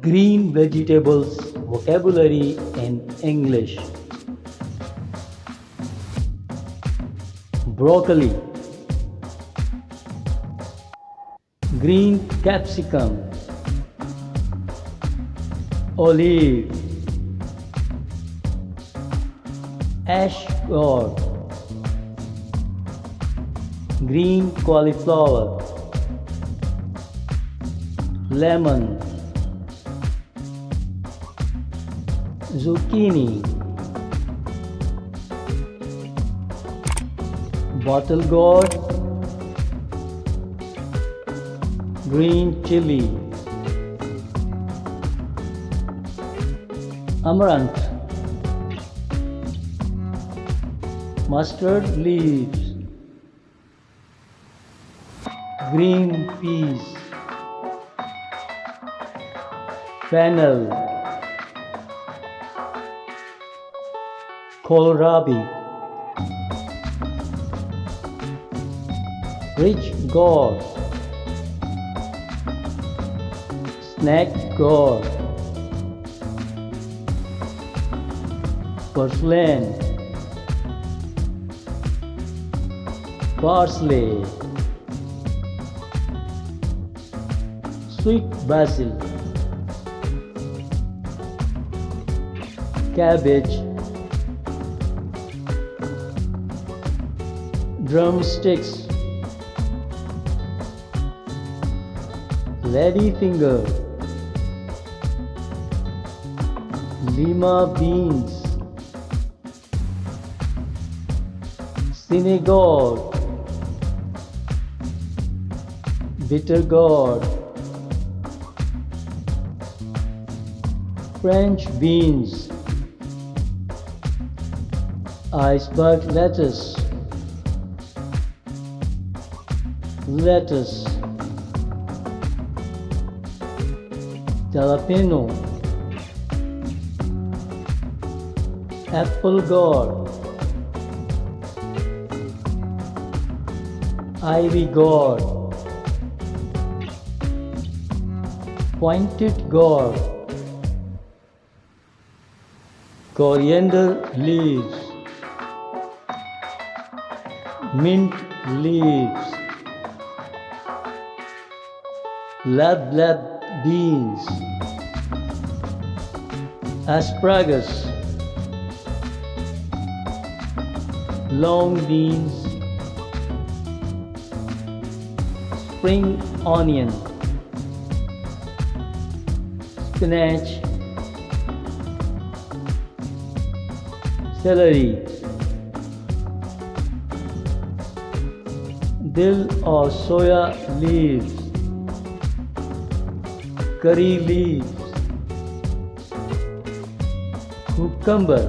Green vegetables vocabulary in English. Broccoli, green capsicum, olive, ash gourd, green cauliflower, lemon, zucchini, bottle gourd, green chili, amaranth, mustard leaves, green peas, fennel, kohlrabi, rich gourd, snack gourd, purslane, parsley, sweet basil, cabbage, drumsticks, ladyfinger, lima beans, gourd, bitter gourd, French beans, iceberg lettuce, jalapeno, apple gourd, ivy gourd, pointed gourd, coriander leaves, mint leaves, lab beans, asparagus, long beans, spring onion, spinach, celery, dill or soya leaves, curry leaves, cucumber,